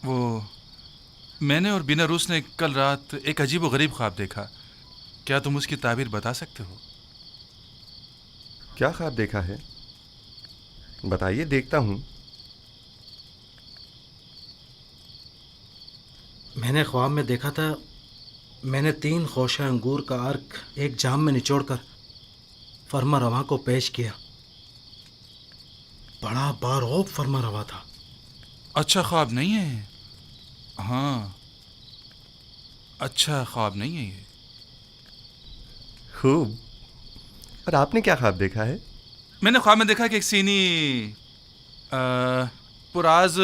وہ میں نے اور بینا روس نے کل رات ایک عجیب و غریب خواب دیکھا. کیا تم اس کی تعبیر بتا سکتے ہو؟ کیا خواب دیکھا ہے؟ بتائیے، دیکھتا ہوں. میں نے خواب میں دیکھا تھا، میں نے 3 خوشہ انگور کا عرق ایک جام میں نچوڑ کر فرما رواں کو پیش کیا. بڑا بارعب فرما رواں تھا. اچھا خواب نہیں ہے. ہاں، اچھا خواب نہیں ہے یہ. خوب. اور آپ نے کیا خواب دیکھا ہے؟ میں نے خواب میں دیکھا کہ ایک سینی پراز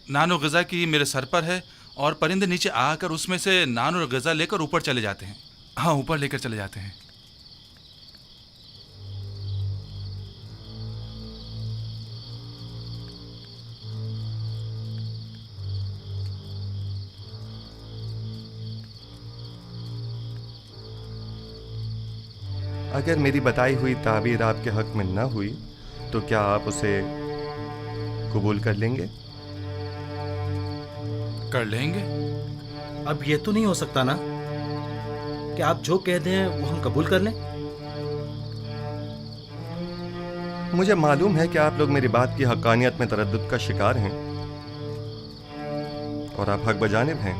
نان و غذا کی میرے سر پر ہے، اور پرندے نیچے آ کر اس میں سے نان اور غذا لے کر اوپر چلے جاتے ہیں. ہاں، اوپر لے کر چلے جاتے ہیں. اگر میری بتائی ہوئی تعبیر آپ کے حق میں نہ ہوئی تو کیا آپ اسے قبول کر لیں گے؟ کر لیں گے. اب یہ تو نہیں ہو سکتا نا کہ آپ جو کہہ دیں وہ ہم قبول کر لیں؟ مجھے معلوم ہے کہ آپ لوگ میری بات کی حقانیت میں تردد کا شکار ہیں، اور آپ حق بجانب ہیں.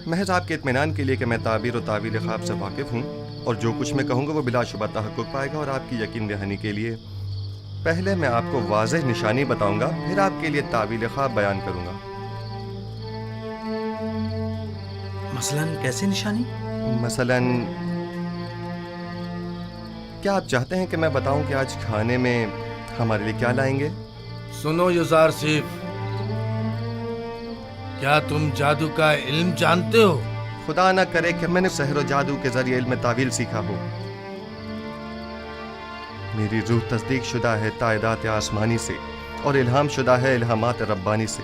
محض آپ کے اطمینان کے لیے کہ میں تعبیر و تعویل خواب سے واقف ہوں، اور جو کچھ میں کہوں گا وہ بلا شبہ تحقق پائے گا. اور آپ کی یقین دہانی کے لیے پہلے میں آپ کو واضح نشانی بتاؤں گا، پھر آپ کے لیے تعویل خواب بیان کروں گا. مثلاً کیسے نشانی؟ مثلاً کیا آپ چاہتے ہیں کہ میں بتاؤں کہ آج کھانے میں ہمارے لیے کیا لائیں گے؟ سنو یوزارسیف، کیا تم جادو کا علم جانتے ہو؟ خدا نہ کرے کہ میں نے سحر و جادو کے ذریعے علم تعویل سیکھا ہو. میری روح تصدیق شدہ ہے تائیدات آسمانی سے، اور الہام شدہ ہے الہامات ربانی سے.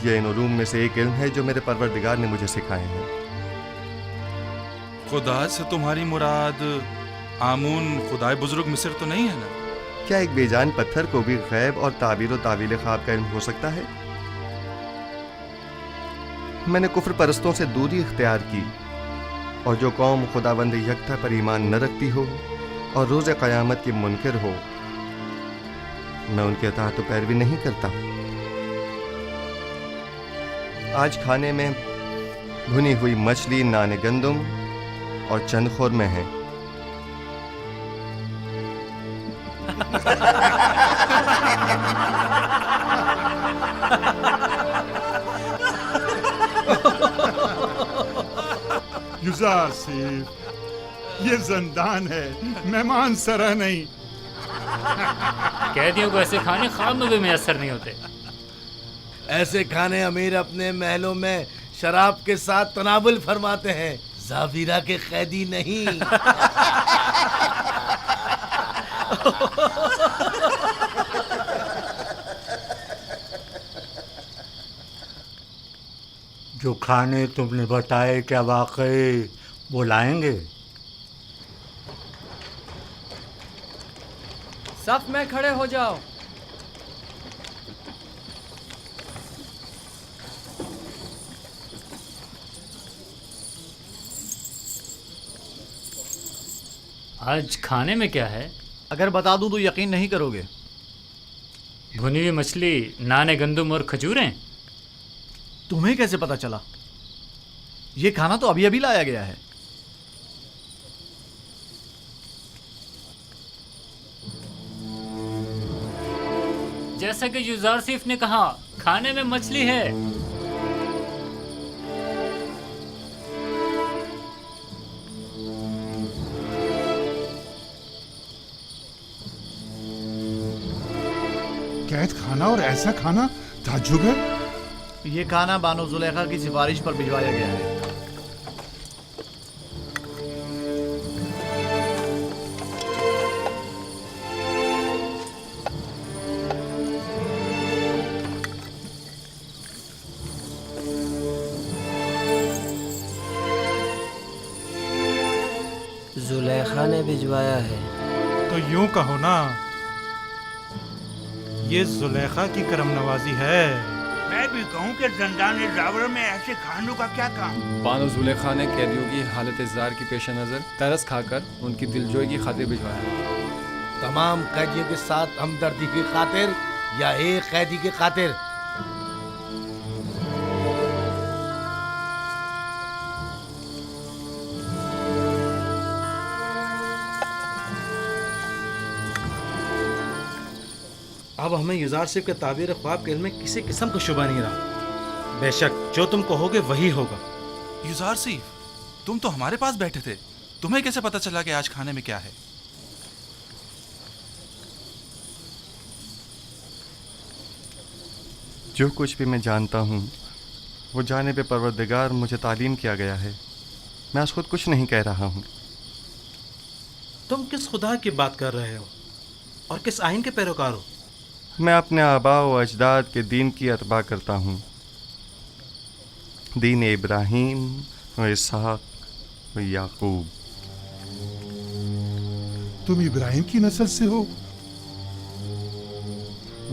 یہ ان علوم میں سے ایک علم ہے جو میرے پروردگار نے مجھے سکھائے ہیں. خدا سے تمہاری مراد آمون خدائے بزرگ مصر تو نہیں ہے نا؟ کیا ایک بے جان پتھر کو بھی غیب اور تعبیر و تعویل خواب کا علم ہو سکتا ہے؟ میں نے کفر پرستوں سے دوری اختیار کی، اور جو قوم خداوند یکتا پر ایمان نہ رکھتی ہو اور روز قیامت کی منکر ہو، میں ان کے اطاعت و پیروی نہیں کرتا. آج کھانے میں بھنی ہوئی مچھلی، نان گندم اور چند خورمے ہیں. یوزارسیف، یہ زندان ہے، مہمان سرا نہیں. قیدیوں کو ایسے کھانے خواب میں بھی میسر نہیں ہوتے. ایسے کھانے امیر اپنے محلوں میں شراب کے ساتھ تناول فرماتے ہیں، زاویرا کے قیدی نہیں. جو کھانے تم نے بتائے کیا واقعی وہ لائیں گے؟ صف میں کھڑے ہو جاؤ. آج کھانے میں کیا ہے؟ اگر بتا دوں تو یقین نہیں کرو گے. بھنی ہوئی مچھلی، نان گندم اور کھجوریں. تمہیں کیسے پتا چلا؟ یہ کھانا تو ابھی ابھی لایا گیا ہے. جیسا کہ یوزارسیف نے کہا، کھانے میں مچھلی ہے. कैद खाना और ऐसा खाना ताज्जुब है। ये खाना बानो जुलेखा की सिफारिश पर भिजवाया गया है। जुलेखा ने भिजवाया है। तो यूं कहो ना, ये जुलेखा की करम नवाजी है। मैं भी कहूँ कि जंदान जावर में ऐसे खानों का क्या काम। बानो जुलेखा ने कैदियों की हालत ज़ार की पेश नज़र तरस खाकर उनकी दिलजोई की खातिर भिजवाया। तमाम कैदियों के साथ हमदर्दी की खातिर या एक कैदी की खातिर? अब हमें युजार सिर्फ के ताबीर ख्वाब के इल्म में किसी किस्म का शुबा नहीं रहा। बेशक जो तुम कहोगे वही होगा। युजार सिफ, तुम तो हमारे पास बैठे थे, तुम्हें कैसे पता चला कि आज खाने में क्या है? जो कुछ भी मैं जानता हूँ वो जानिब परवरदिगार मुझे तालीम किया गया है। मैं आज खुद कुछ नहीं कह रहा हूँ। तुम किस खुदा की बात कर रहे हो और किस आइन के पैरोकार हो? मैं अपने आबा व अजदाद के दीन की अतबा करता हूँ। दीन इब्राहीम व इसहाक व याकूब। तुम इब्राहिम की नस्ल से हो,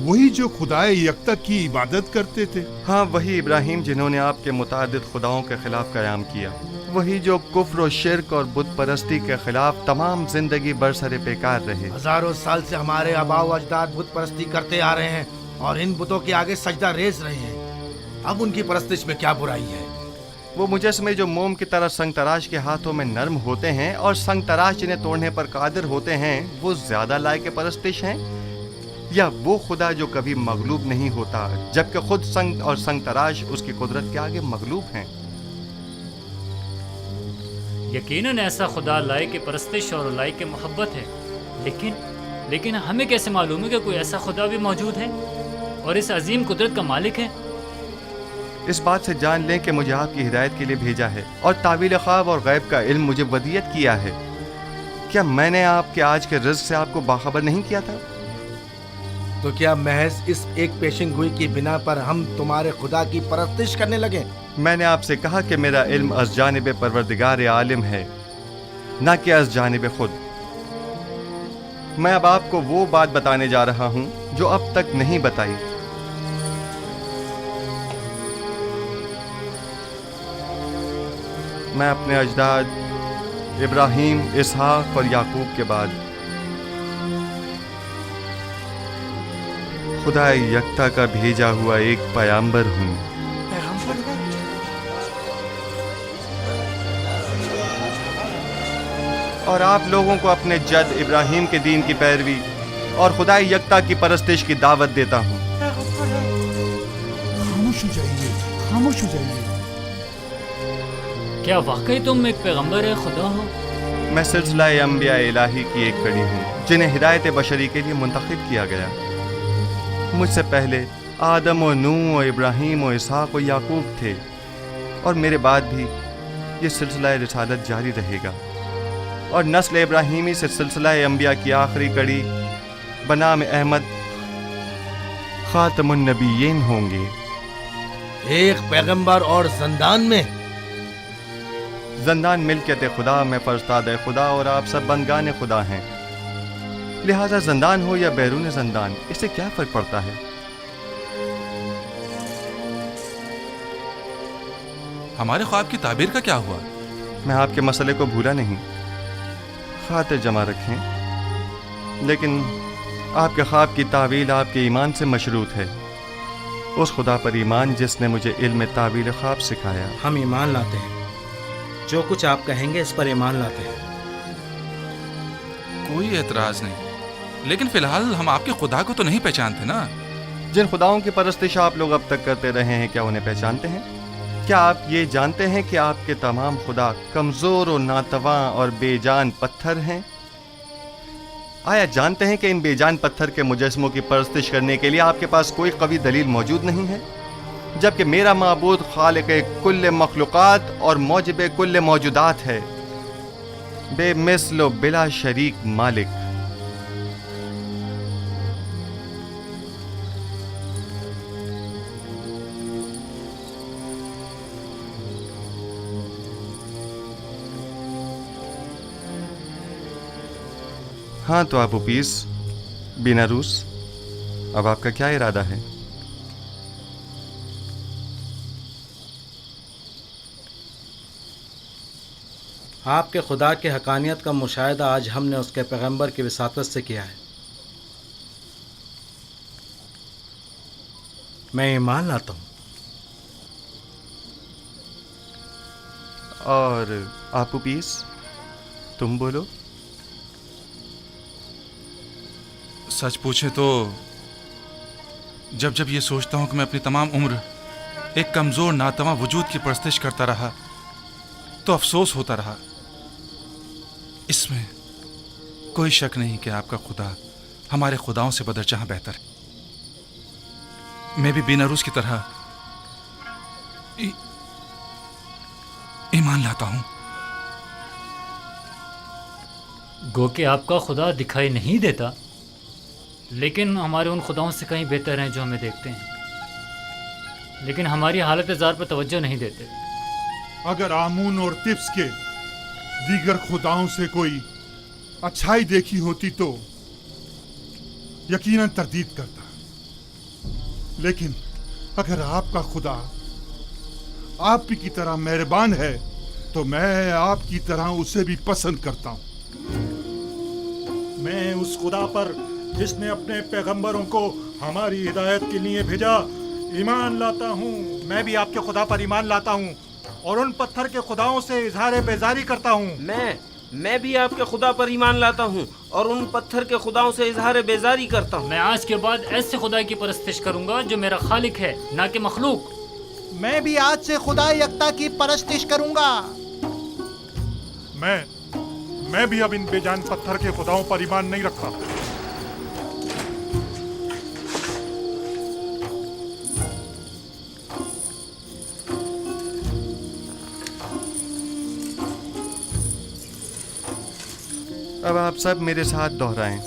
वही जो खुदाए यकता की इबादत करते थे। हाँ, वही इब्राहिम जिन्होंने आपके मुतादिद खुदाओं के खिलाफ क़याम किया। वही जो कुफ्र और शिरक और बुत परस्ती के खिलाफ तमाम जिंदगी बरसरे बेकार रहे। हजारों साल से हमारे आबा व अजदाद बुत परस्ती करते आ रहे हैं और इन बुतों के आगे सजदा रेस रहे हैं। अब उनकी परस्तिश में क्या बुराई है? वो मुजस्मे जो मोम की तरह संग तराश के हाथों में नरम होते हैं और संग तराश जिन्हें तोड़ने पर कादिर होते हैं, वो ज्यादा लायक परस्तिश हैं, या वो खुदा जो कभी मगलूब नहीं होता जबकि खुद संग और संग तराश उसकी कुदरत के आगे मगलूब हैं? यकीनन ऐसा खुदा लायक परस्तिश और लायक मोहब्बत है, लेकिन हमें कैसे मालूम है कि कोई ऐसा खुदा भी मौजूद है और इस अजीम कुदरत का मालिक है? इस बात से जान लें कि मुझे आपकी हिदायत के लिए भेजा है और तावील ख्वाब और गैब का इल्म मुझे वदियत किया है। क्या मैंने आपके आज के रिज़्क़ से आपको बाखबर नहीं किया था? तो क्या महज इस एक पेशिंग गोई की बिना पर हम तुम्हारे खुदा की परस्तिश करने लगे? मैंने आपसे कहा कि मेरा इल्म अज़ जानिब परवरदिगार आलिम है, ना कि अज़ जानिब खुद। मैं अब आपको वो बात बताने जा रहा हूँ जो अब तक नहीं बताई। मैं अपने अजदाद इब्राहीम, इसहाक और याकूब के बाद खुदा यकता का भेजा हुआ एक पैगंबर हूँ। और आप लोगों को अपने जद इब्राहीम के दीन की पैरवी और खुदा यकता की परस्तिश की दावत देता हूँ। खामोश हो जाइए, खामोश हो जाइए। क्या वाकई तुम एक पैगंबर है खुदा हो? मैं सिलसिला अंबिया इलाही की एक कड़ी हूँ जिन्हें हिदायत बशरी के लिए मुंतखब किया गया। मुझसे पहले आदम और नूह और इब्राहीम और इसहाक और याकूब थे और मेरे बाद भी ये सिलसिला रिसालत जारी रहेगा और नस्ल इब्राहीमी से सिलसिला अंबिया की आखिरी कड़ी बनाम अहमद खातमुन नबीयीन होंगे। एक पैगंबर और ज़ंदान में? ज़ंदान मिल्कियत खुदा में फरस्ताद खुदा और आप सब बंदगान खुदा हैं, लिहाजा ज़ंदान हो या बैरून ज़ंदान इससे क्या फ़र्क पड़ता है? हमारे ख्वाब की ताबीर का क्या हुआ? मैं आपके मसले को भूला नहीं, खातिर जमा रखें, लेकिन आपके ख्वाब की तावील आपके ईमान से मशरूत है, उस खुदा पर ईमान जिसने मुझे इल्म तावील ख्वाब सिखाया। हम ईमान लाते हैं, जो कुछ आप कहेंगे इस पर ईमान लाते हैं। कोई एतराज नहीं, लेकिन फिलहाल हम आपके खुदा को तो नहीं पहचानते ना। जिन खुदाओं की परस्तिश आप लोग अब तक करते रहे हैं, क्या उन्हें पहचानते हैं? क्या आप ये जानते हैं कि आपके तमाम खुदा कमज़ोर और नातवा और बेजान पत्थर हैं? آیا جانتے ہیں کہ ان بے جان پتھر کے مجسموں کی پرستش کرنے کے لیے آپ کے پاس کوئی قوی دلیل موجود نہیں ہے، جبکہ میرا معبود خالق کل مخلوقات اور موجب کل موجودات ہے، بے مثل و بلا شریک مالک۔ ہاں تو آپ اوپیس بیناروس، اب آپ کا کیا ارادہ ہے؟ آپ کے خدا کی حقانیت کا مشاہدہ آج ہم نے اس کے پیغمبر کی وساطت سے کیا ہے۔ میں ایمان لاتا ہوں۔ اور آپ اوپیس تم بولو۔ سچ پوچھے تو جب یہ سوچتا ہوں کہ میں اپنی تمام عمر ایک کمزور ناتواں وجود کی پرستش کرتا رہا تو افسوس ہوتا رہا۔ اس میں کوئی شک نہیں کہ آپ کا خدا ہمارے خداؤں سے بدرجہ بہتر ہے۔ میں بھی بیناروس کی طرح ایمان لاتا ہوں۔ گو کہ آپ کا خدا دکھائی نہیں دیتا، لیکن ہمارے ان خداؤں سے کہیں بہتر ہیں جو ہمیں دیکھتے ہیں، لیکن ہماری حالت زار پر توجہ نہیں دیتے۔ اگر آمون اور تبس کے دیگر خداؤں سے کوئی اچھائی دیکھی ہوتی تو یقیناً تردید کرتا، لیکن اگر آپ کا خدا آپ کی طرح مہربان ہے تو میں آپ کی طرح اسے بھی پسند کرتا ہوں۔ میں اس خدا پر جس نے اپنے پیغمبروں کو ہماری ہدایت کے لیے بھیجا ایمان لاتا ہوں۔ میں بھی آپ کے خدا پر ایمان لاتا ہوں اور ان پتھر کے خداؤں سے اظہار بیزاری کرتا ہوں۔ میں بھی آپ کے خدا پر ایمان لاتا ہوں اور ان پتھر کے خداؤں سے اظہار بیزاری کرتا ہوں۔ میں آج کے بعد ایسے خدا کی پرستش کروں گا جو میرا خالق ہے، نہ کہ مخلوق۔ میں بھی آج سے خدا یکتا کی پرستش کروں گا۔ میں بھی اب ان بے جان پتھر کے خداؤں پر ایمان نہیں رکھتا۔ اب آپ سب میرے ساتھ دہرائیں۔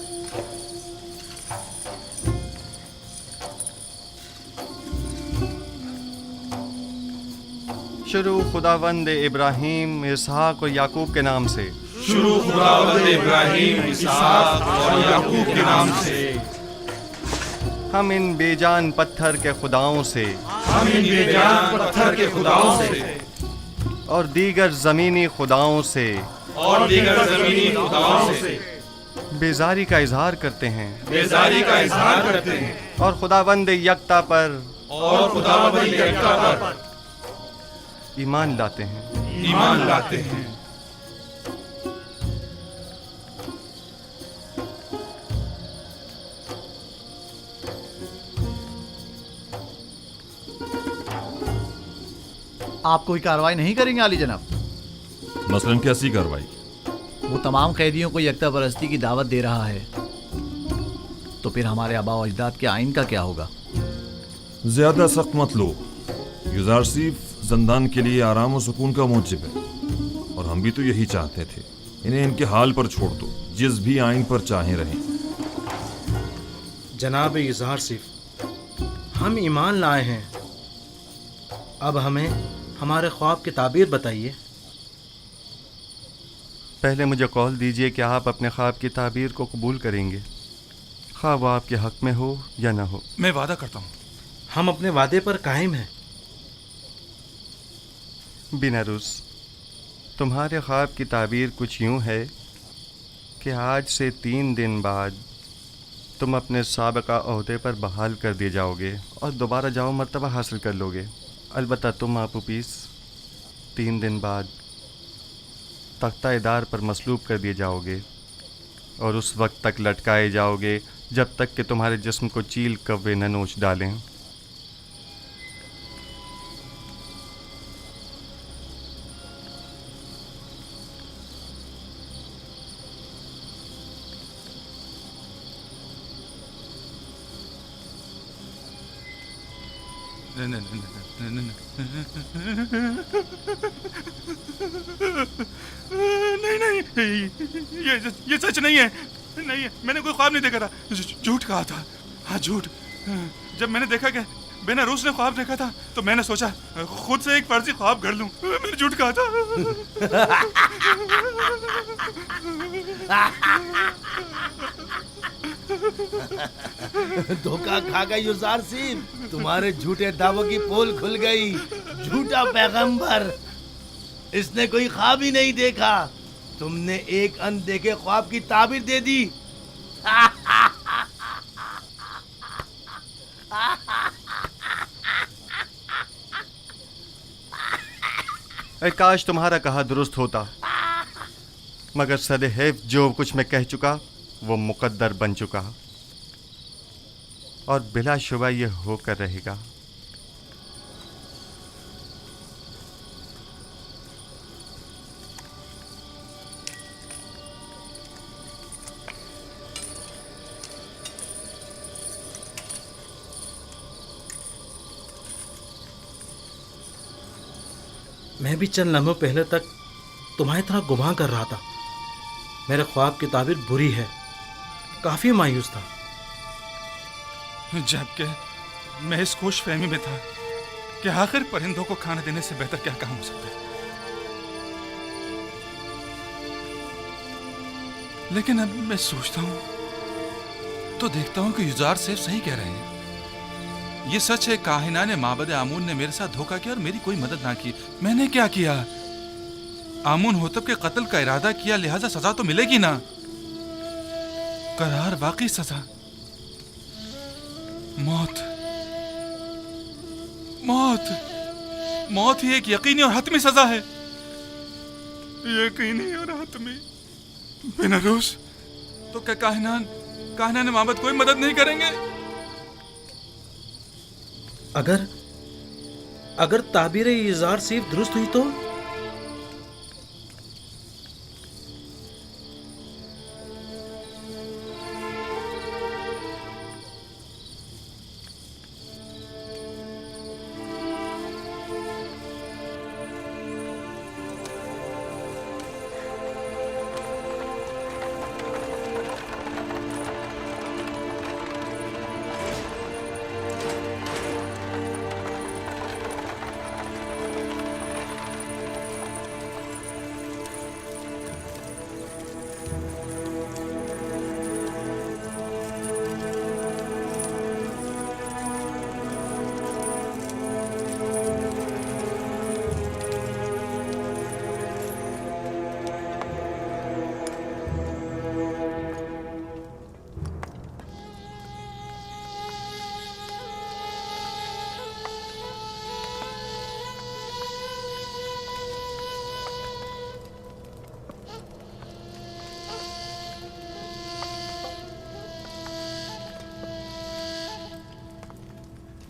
شروع خداوند ابراہیم، اسحاق اور یعقوب کے نام سے۔ شروع خداوند ابراہیم، اسحاق اور یعقوب کے نام سے۔ ہم ان بے جان پتھر کے خداؤں سے، ہم ان بے جان پتھر کے خداؤں سے اور دیگر زمینی خداؤں سے، اور دیگر زمینی خداؤں سے بیزاری کا اظہار کرتے ہیں، بیزاری کا اظہار کرتے ہیں، اور خداوند یکتا پر، اور خداوند یکتا پر ایمان لاتے ہیں۔ ایمان لاتے ہیں۔ آپ کوئی کارروائی نہیں کریں گے عالی جناب؟ مثلاً کیسی کارروائی؟ وہ تمام قیدیوں کو یکتا پرستی کی دعوت دے رہا ہے، تو پھر ہمارے آباء و اجداد کے آئین کا کیا ہوگا؟ زیادہ سخت مت لو، یوزارسیف زندان کے لیے آرام و سکون کا موجب ہے، اور ہم بھی تو یہی چاہتے تھے۔ انہیں ان کے حال پر چھوڑ دو، جس بھی آئین پر چاہیں رہیں۔ جناب یوزارسیف، ہم ایمان لائے ہیں، اب ہمیں ہمارے خواب کی تعبیر بتائیے۔ پہلے مجھے قول دیجئے کہ آپ اپنے خواب کی تعبیر کو قبول کریں گے، خواہ وہ آپ کے حق میں ہو یا نہ ہو۔ میں وعدہ کرتا ہوں۔ ہم اپنے وعدے پر قائم ہیں۔ بیناروس، تمہارے خواب کی تعبیر کچھ یوں ہے کہ آج سے 3 دن بعد تم اپنے سابقہ عہدے پر بحال کر دیے جاؤ گے اور دوبارہ جاؤ مرتبہ حاصل کر لو گے۔ البتہ تم آپوپیس 3 دن بعد تختہ دار پر مصلوب کر دیے جاؤ گے اور اس وقت تک لٹکائے جاؤ گے جب تک کہ تمہارے جسم کو چیل کوے نہ نوچ ڈالیں۔ नहीं नहीं, ये सच नहीं है, नहीं है, मैंने कोई ख्वाब नहीं देखा था, झूठ कहा था, हाँ झूठ। जब मैंने देखा कि बेनारूस ने ख्वाब देखा था तो मैंने सोचा खुद से एक फर्जी ख्वाब कर लूं, मैंने झूठ कहा था। धोखा खा गई युजारसीब, तुम्हारे झूठे दावों की पोल खुल गई। झूठा पैगंबर, इसने कोई ख्वाब ही नहीं देखा, तुमने एक अनदेखे ख्वाब की ताबीर दे दी। काश तुम्हारा कहा दुरुस्त होता, मगर सदैव जो कुछ मैं कह चुका वो मुकद्दर बन चुका और बिलाशुबा ये होकर रहेगा। मैं भी चंद लम्हों पहले तक तुम्हारी तरह गुमान कर रहा था। मेरे ख्वाब की ताबीर बुरी है, काफी मायूस था। जबकि मैं इस खुश फहमी में था कि आखिर परिंदों को खाना देने से बेहतर क्या काम हो सकता है। लेकिन अब मैं सोचता हूं तो देखता हूं कि युजार सेफ सही कह रहे हैं। ये सच है, काहिना ने माबद आमून ने मेरे साथ धोखा किया और मेरी कोई मदद ना की। मैंने क्या किया? आमून होतब के कत्ल का इरादा किया, लिहाजा सजा तो मिलेगी ना। करार वाकई सजा, मौत। मौत मौत ही एक यकीनी और हतमी सजा है, यकीनी और हतमी। बेनारूस, तो क्या काहिनान माबद कोई मदद नहीं करेंगे? अगर ताबीर इज़ार सिर्फ दुरुस्त हुई तो?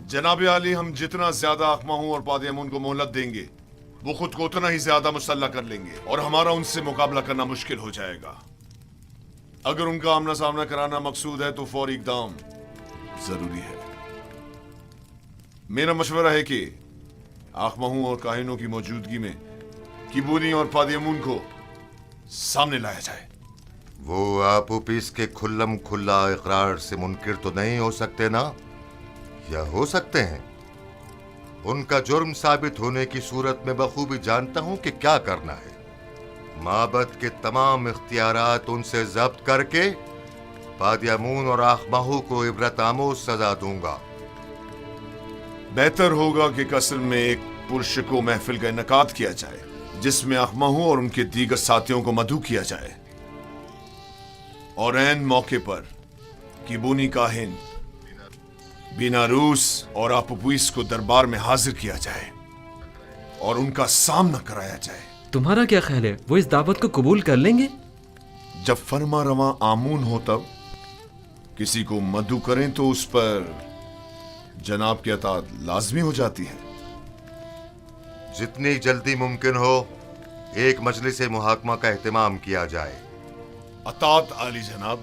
जनाब आली, हम जितना ज्यादा अखमाहू और पादियामून को मोहलत देंगे वो खुद को उतना ही ज्यादा मुसल्ला कर लेंगे और हमारा उनसे मुकाबला करना मुश्किल हो जाएगा। अगर उनका आमना सामना कराना मकसूद है तो फौरी इकदाम जरूरी है। मेरा मशवरा है कि अखमाहू और काहिनों की मौजूदगी में किबूनी और पादियामून को सामने लाया जाए। वो आपूपीस के खुल्लम खुल्ला इकरार से मुनकिर तो नहीं हो सकते ना, या हो सकते हैं? उनका जुर्म साबित होने की सूरत में बखूबी जानता हूं कि क्या करना है। माबद के तमाम इख्तियारात उनसे जब्त करके पादियामून और आखमाहू को इबरत आमोज सजा दूंगा। बेहतर होगा कि कस्र में एक पुरशको महफिल का इनकाद किया जाए जिसमें अखमाहू और उनके दीगर साथियों को मदऊ किया जाए और ऐन मौके पर किबूनी काहिन बेनारूस और आपूपीस को दरबार में हाजिर किया जाए और उनका सामना कराया जाए। तुम्हारा क्या ख्याल है, वो इस दावत को कबूल कर लेंगे? जब फरमा रवा आमून हो तब किसी को मदऊ करें तो उस पर जनाब की अतात लाजमी हो जाती है। जितनी जल्दी मुमकिन हो एक मजलिस मुहाकमा का एहतमाम किया जाए। अतात आली जनाब।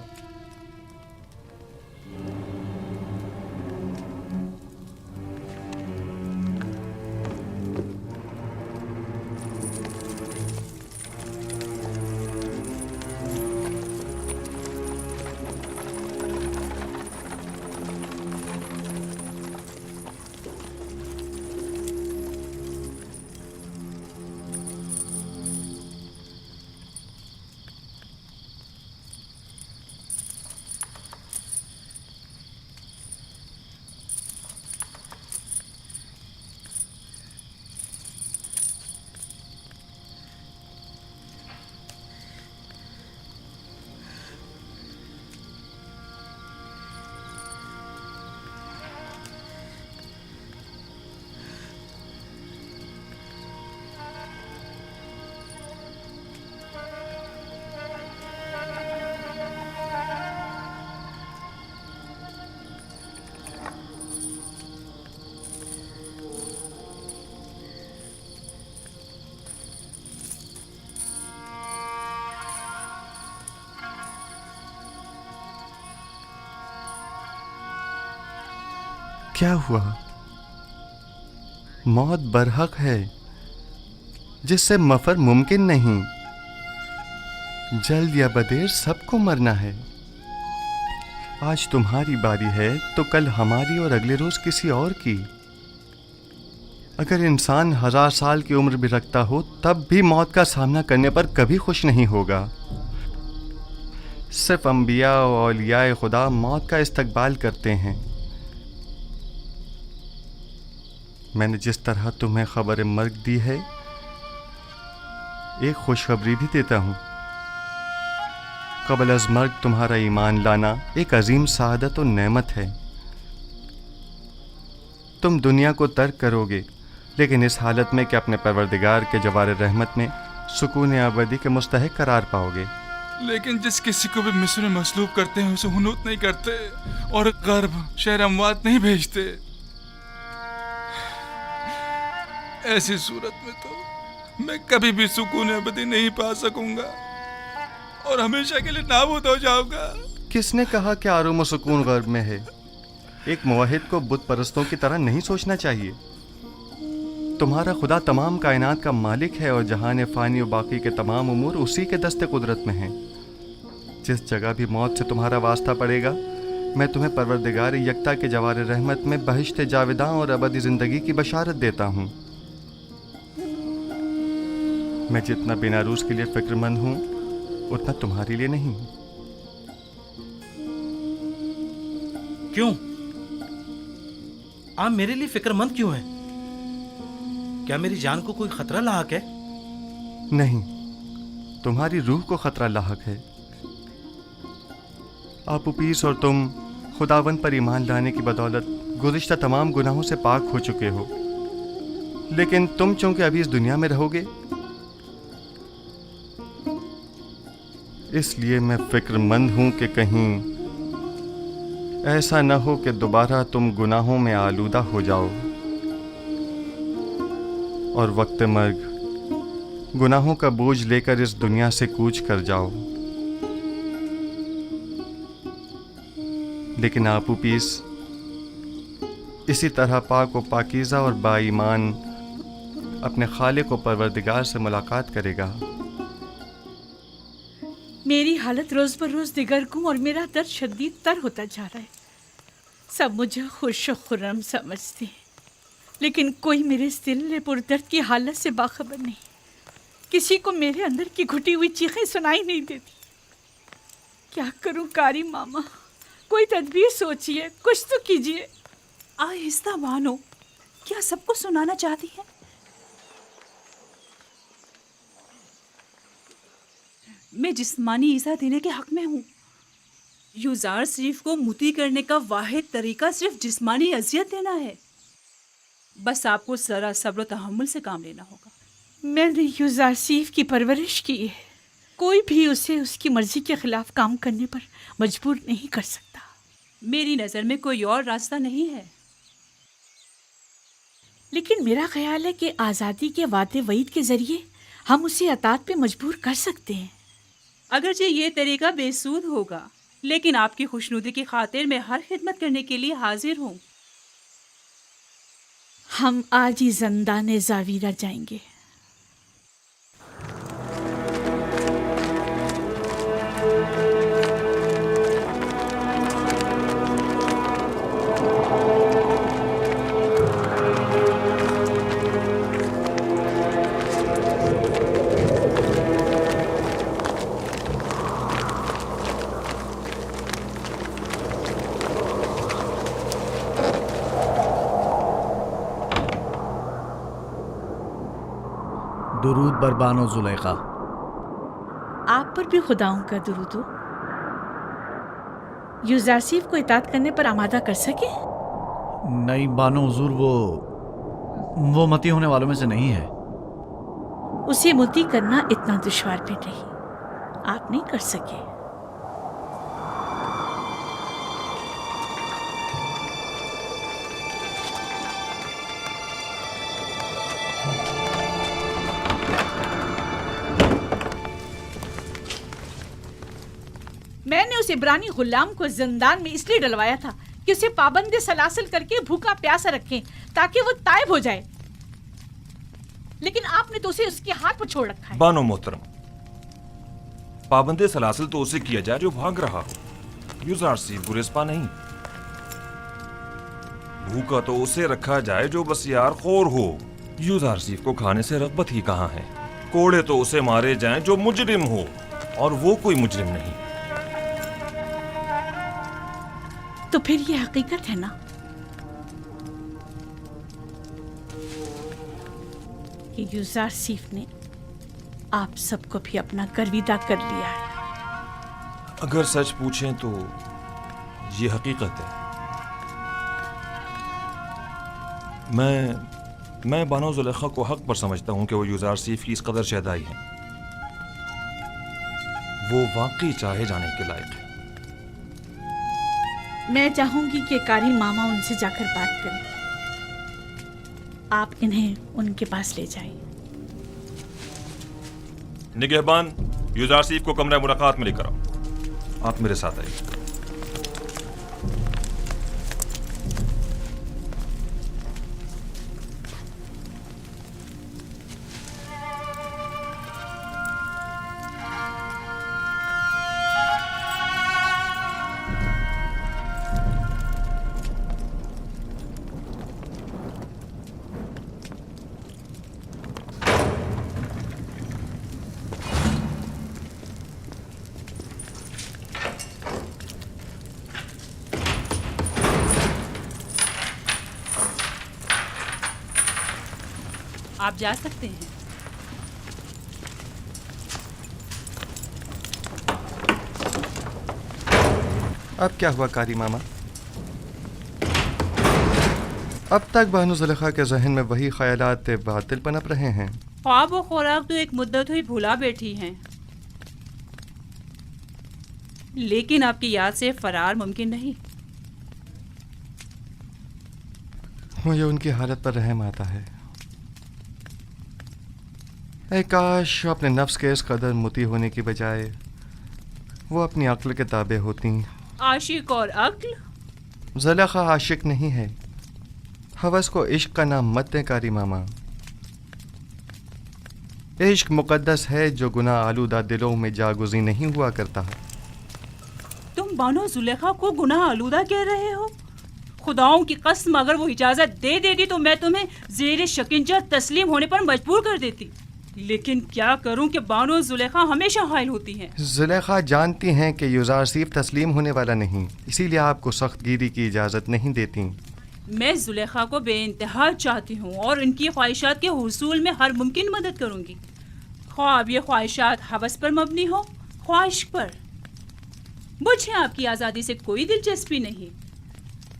क्या हुआ? मौत बरहक है, जिससे मफर मुमकिन नहीं। जल्द या बदेर सबको मरना है। आज तुम्हारी बारी है तो कल हमारी और अगले रोज किसी और की। अगर इंसान 1000 साल की उम्र भी रखता हो तब भी मौत का सामना करने पर कभी खुश नहीं होगा। सिर्फ अंबिया और औलियाए खुदा मौत का इस्तकबाल करते हैं। मैंने जिस तरह तुम्हें खबर मर्ग दी है, एक खुशखबरी भी देता हूँ। क़ब्ल अज़ मर्ग तुम्हारा ईमान लाना एक अजीम सादत और नेमत है। तुम दुनिया को तर्क करोगे, लेकिन इस हालत में कि अपने परवरदिगार के जवार रहमत में सुकून अबदी के मुस्तहिक करार पाओगे। लेकिन जिस किसी को भी मिस्र में मसलूब करते हैं उसे हुनूत नहीं करते और गर्भ शहर अमवात नहीं भेजते। ऐसी सूरत में तो मैं कभी भी सुकून अबदी नहीं पा सकूंगा और हमेशा के लिए नाबूद हो जाऊंगा। किसने कहा कि आराम और सुकून गर्भ में है? एक मुवहिद को बुत परस्तों की तरह नहीं सोचना चाहिए। तुम्हारा खुदा तमाम कायनात का मालिक है और जहान फ़ानी और बाकी के तमाम उमूर उसी के दस्ते कुदरत में हैं। जिस जगह भी मौत से तुम्हारा वास्ता पड़ेगा, मैं तुम्हें परवरदिगार यकता के जवार रहमत में बहिश्त जाविदां और अबदी ज़िंदगी की बशारत देता हूँ। मैं जितना बिनारूस के लिए फ़िक्रमंद हूँ उतना तुम्हारे लिए नहीं। क्यों? आप मेरे लिए फिक्रमंद क्यों हैं? क्या मेरी जान को कोई खतरा लाहक है? नहीं, तुम्हारी रूह को खतरा लाहक है। आप उपीस और तुम खुदावन पर ईमान लाने की बदौलत गुज़िश्ता तमाम गुनाहों से पाक हो चुके हो। लेकिन तुम चूंकि अभी इस दुनिया में रहोगे, इसलिए मैं फिक्रमंद हूं कि कहीं ऐसा न हो कि दोबारा तुम गुनाहों में आलूदा हो जाओ और वक्त मर्ग गुनाहों का बोझ लेकर इस दुनिया से कूच कर जाओ। लेकिन आपू पीस इसी तरह पाक व पाकीज़ा और बाईमान अपने खालिक व परवरदिगार से मुलाकात करेगा। मेरी हालत रोज बर रोज दिगरगुम और मेरा दर्द शदीद तर होता जा रहा है। सब मुझे खुश और खुर्रम समझते हैं, लेकिन कोई मेरे इस दिल पुरदर्द की हालत से बाखबर नहीं। किसी को मेरे अंदर की घुटी हुई चीखें सुनाई नहीं देती। क्या करूं कारी मामा? कोई तदबीर सोचिए, कुछ तो कीजिए। आहिस्ता मानो, क्या सबको सुनाना चाहती है? मैं जिस्मानी ईज़ा देने के हक में हूँ। यूज़ार शरीफ को मुती करने का वाहिद तरीका सिर्फ जिस्मानी अजियत देना है। बस आपको ज़रा सब्र तहम्मुल से काम लेना होगा। मैंने यूज़ार शरीफ की परवरिश की है। कोई भी उसे उसकी मर्जी के खिलाफ काम करने पर मजबूर नहीं कर सकता। मेरी नज़र में कोई और रास्ता नहीं है। लेकिन मेरा ख्याल है कि आज़ादी के वादे वईद के ज़रिए हम उसे अतात पे मजबूर कर सकते हैं। अगरचे ये तरीका बेसूद होगा, लेकिन आपकी खुशनुदी की खातिर मैं हर खिदमत करने के लिए हाजिर हूँ। हम आज ही ज़ंदान ज़ावीरा जाएंगे। दुरूद बरबानो जुलेखा। आप पर भी खुदाओं का दुरूद हो। यूज़ारसीफ को इताअत करने पर आमादा कर सके? नहीं बानो हुजूर, वो मती होने वालों में से नहीं है। उसे मुती करना इतना दुश्वार भी नहीं। आप नहीं कर सके। मैंने उस इब्रानी गुलाम को जिंदान में इसलिए डलवाया था कि उसे पाबंद सलासिल करके भूखा प्यासा रखें ताकि वो तायब हो जाए, लेकिन आपने तो उसे उसके हाथ पर छोड़ रखा है। बानो मोहतरम, पाबंदे सलासिल तो उसे किया जाए जो भाग रहा हो, यूज़ार सीफ गुरेस्पा नहीं। भूखा तो उसे रखा जाए जो बस यार खोर हो। यूज़ार सीफ को खाने से रग़बत ही कहाँ है। कोड़े तो उसे मारे जाएं जो मुजरिम हो, और वो कोई मुजरिम नहीं। तो फिर ये हकीकत है ना कि यूज़ार सीफ ने आप सबको भी अपना गर्विदा कर लिया है। अगर सच पूछें तो ये हकीकत है। मैं बानो ज़ुलेखा को हक पर समझता हूं कि वो यूज़ार सीफ की इस कदर शहदाई है। वो वाकई चाहे जाने के लायक है। मैं चाहूंगी कि कारी मामा उनसे जाकर बात करें। आप इन्हें उनके पास ले जाइए। निगहबान, यूज़ार सीफ को कमरे मुलाकात में लेकर आओ। आप मेरे साथ आइए। आप जा सकते हैं। अब क्या हुआ कारी मामा? अब तक बानो ज़ुलेखा के जहन में वही ख्यालात बातिल पनप रहे हैं। ख्वाब और खुराक तो एक मुद्दत हुई भुला बैठी हैं, लेकिन आपकी याद से फरार मुमकिन नहीं। मुझे उनकी हालत पर रहम आता है। काश अपने नफ्स के इस कदर मुती होने की बजाय वो अपनी अक्ल के ताबे होती। आशिक और अक्ल? ज़ुलेखा आशिक नहीं है। हवस को इश्क का नाम मत दें कारी मामा। इश्क मुकद्दस है जो गुनाह आलूदा दिलों में जागुज़ी नहीं हुआ करता। तुम बानो ज़ुलेखा को गुनाह आलूदा कह रहे हो? खुदाओं की कसम, अगर वो इजाज़त दे देती तो मैं तुम्हें ज़ेर शिकंजा तस्लीम होने पर मजबूर कर देती। लेकिन क्या करूं कि बानो ज़ुलेखा हमेशा हायल होती हैं। ज़ुलेखा जानती हैं कि यूज़ार सीफ तस्लीम होने वाला नहीं, इसीलिए आपको सख्त गिरी की इजाज़त नहीं देती। मैं ज़ुलेखा को बेइंतहा चाहती हूँ और इनकी ख्वाहिशात के हुसूल में हर मुमकिन मदद करूँगी, ख्वाब ये ख्वाहिशात हवस पर मबनी हो, ख्वाहिश पर। मुझे आपकी आज़ादी से कोई दिलचस्पी नहीं,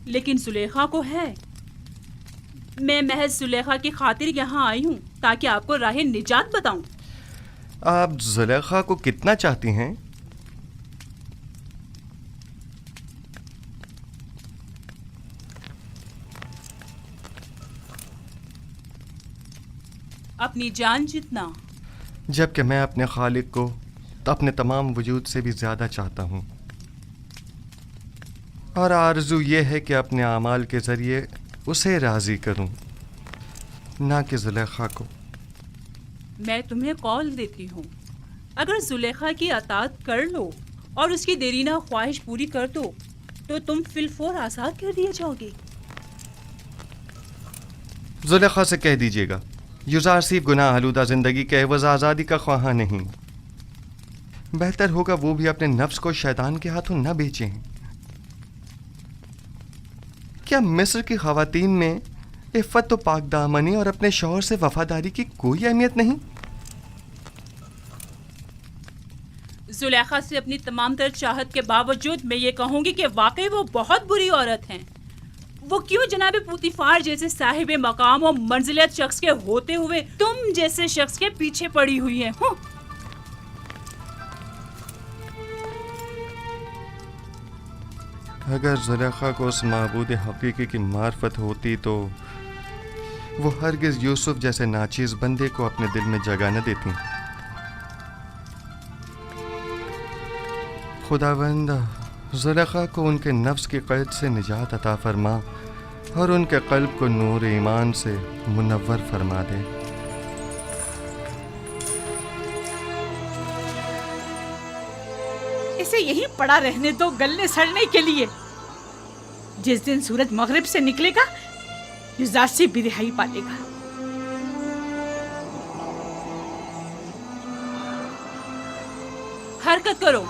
लेकिन ज़ुलेखा को है। मैं महज ज़ुलेखा की खातिर यहाँ आई हूँ ताकि आपको राह निजात बताऊं। आप ज़ुलेखा को कितना चाहती हैं? अपनी जान जितना। जबकि मैं अपने खालिक को अपने तमाम वजूद से भी ज़्यादा चाहता हूँ, और आरज़ू ये है कि अपने आमाल के ज़रिए उसे राज़ी करूँ, ना कि ज़ुलेखा को। मैं तुम्हें कॉल देती हूँ, अगर ज़ुलेखा की अतात कर लो और उसकी देरीना ख्वाहिश पूरी कर दो तो तुम फिलफौर आज़ाद कर दिए जाओगे। ज़ुलेखा से कह दीजिएगा यूज़ार सीफ गुनाह आलूदा ज़िंदगी के एवज़ आज़ादी का ख्वाहा नहीं। बेहतर होगा वो भी अपने नफ्स को शैतान के हाथों न बेचें। क्या मिस्र की ख़वातीन में इफ़्फ़त तो पाक दामनी और अपने शौहर से वफादारी की कोई अहमियत नहीं? ज़ुलेखा से अपनी तमाम तर चाहत के बावजूद मैं ये कहूँगी कि वाकई वो बहुत बुरी औरत हैं। वो क्यों जनाब पुतिफार जैसे साहिब मकाम और मंजिलत शख्स के होते हुए तुम जैसे शख्स के पीछे पड़ी हुई हैं? अगर ज़ुलेखा को उस माबूद हकीकी की मार्फत होती तो वो हरगिज़ यूसुफ जैसे नाचीज़ बंदे को अपने दिल में जगह न देती। खुदावंद زلیخا کو ان کے نفس کی قید سے نجات عطا فرما اور ان کے قلب کو نور ایمان سے منور فرما دے۔ اسے یہیں پڑا رہنے دو گلنے سڑنے کے لیے۔ جس دن سورج مغرب سے نکلے گا یوزارسی بھی رہائی پالے گا۔ حرکت کرو۔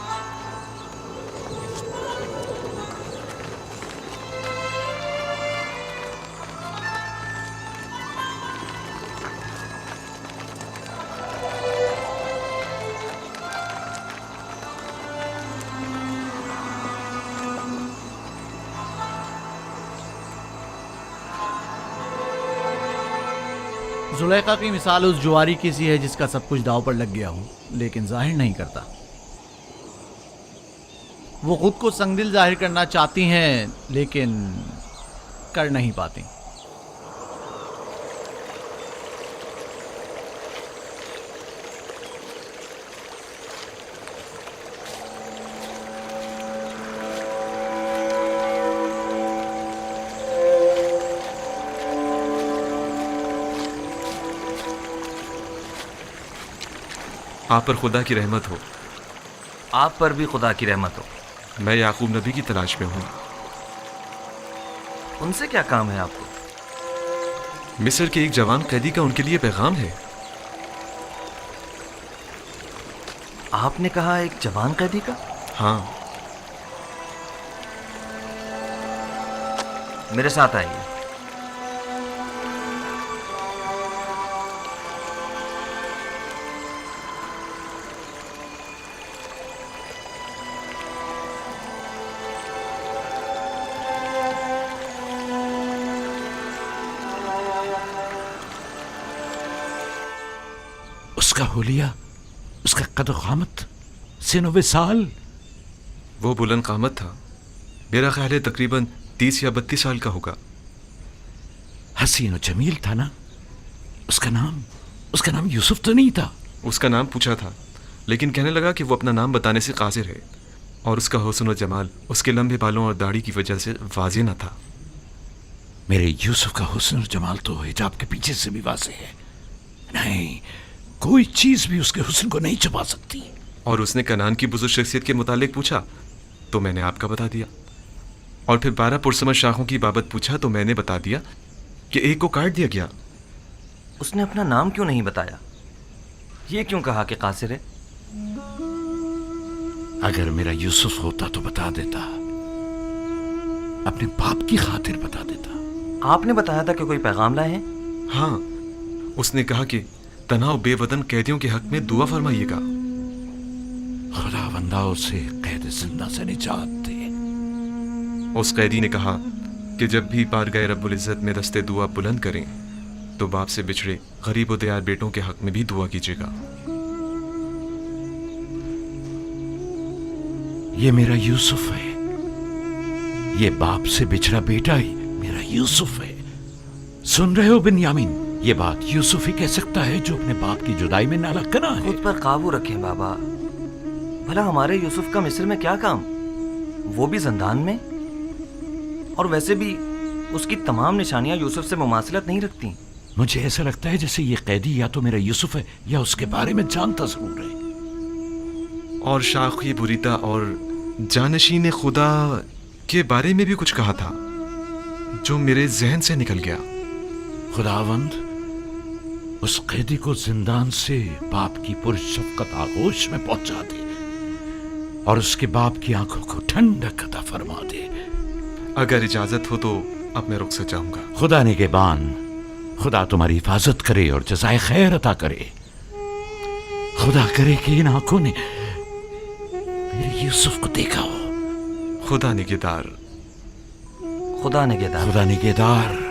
زلیخا کی مثال اس جواری کی سی ہے جس کا سب کچھ داؤ پر لگ گیا ہو لیکن ظاہر نہیں کرتا۔ وہ خود کو سنگدل ظاہر کرنا چاہتی ہیں لیکن کر نہیں پاتی۔ آپ پر خدا کی رحمت ہو۔ آپ پر بھی خدا کی رحمت ہو۔ میں یعقوب نبی کی تلاش میں ہوں۔ ان سے کیا کام ہے آپ کو؟ مصر کے ایک جوان قیدی کا ان کے لیے پیغام ہے۔ آپ نے کہا ایک جوان قیدی کا؟ ہاں۔ میرے ساتھ آئیے۔ اس کا حلیہ، اس کا قد و قامت، سن و وصال۔ وہ بلند قامت تھا، میرا خیال ہے تقریباً 30 یا 32 سال کا ہوگا۔ حسین و جمیل تھا نا؟ اس کا نام یوسف تو نہیں تھا؟ اس کا نام پوچھا تھا لیکن کہنے لگا کہ وہ اپنا نام بتانے سے قاصر ہے، اور اس کا حسن و جمال اس کے لمبے بالوں اور داڑھی کی وجہ سے واضح نہ تھا۔ میرے یوسف کا حسن و جمال تو حجاب کے پیچھے سے بھی واضح ہے۔ نہیں، کوئی چیز بھی اس کے حسن کو نہیں چھپا سکتی۔ اور اس نے کنعان کی بزرگ شخصیت کے متعلق پوچھا تو میں نے آپ کا بتا دیا، اور پھر 12 پرسمر شاخوں کی بابت پوچھا تو میں نے بتا دیا کہ ایک کو کاٹ دیا گیا۔ اس نے اپنا نام کیوں نہیں بتایا؟ یہ کیوں کہا کہ قاصر ہے؟ اگر میرا یوسف ہوتا تو بتا دیتا، اپنے باپ کی خاطر بتا دیتا۔ آپ نے بتایا تھا کہ کوئی پیغام لائے ہیں؟ ہاں، اس نے کہا کہ تنہا بے وطن قیدیوں کے حق میں دعا فرمائیے گا۔ خدا بندہ اسے قید زندہ سے نجات دے۔ اس قیدی نے کہا کہ جب بھی بارگاہ رب العزت میں دستے دعا بلند کریں تو باپ سے بچھڑے غریب و دیار بیٹوں کے حق میں بھی دعا کیجیے گا۔ یہ میرا یوسف ہے، یہ باپ سے بچھڑا بیٹا ہی میرا یوسف ہے۔ سن رہے ہو بنیامین؟ یہ بات یوسف ہی کہہ سکتا ہے جو اپنے باپ کی جدائی میں نالا کنا ہے۔ خود پر قابو رکھیں بابا، بھلا ہمارے یوسف کا مصر میں کیا کام؟ وہ بھی زندان میں، اور ویسے بھی اس کی تمام نشانیاں یوسف سے مماثلت نہیں رکھتی۔ مجھے ایسا لگتا ہے جیسے یہ قیدی یا تو میرا یوسف ہے یا اس کے بارے میں جانتا ضرور ہے۔ اور شاخی بریتا اور جانشین خدا کے بارے میں بھی کچھ کہا تھا جو میرے ذہن سے نکل گیا۔ خداوند اس قیدی کو زندان سے باپ کی پرشفقت آغوش میں پہنچا دے اور اس کے باپ کی آنکھوں کو ٹھنڈک عطا فرما دے۔ اگر اجازت ہو تو اب میں رخصت جاؤں گا۔ خدا نگہبان، خدا تمہاری حفاظت کرے اور جزائے خیر عطا کرے۔ خدا کرے کہ ان آنکھوں نے میرے یوسف کو دیکھا ہو۔ خدا نگہدار۔ خدا نگہدار۔ خدا نگہدار۔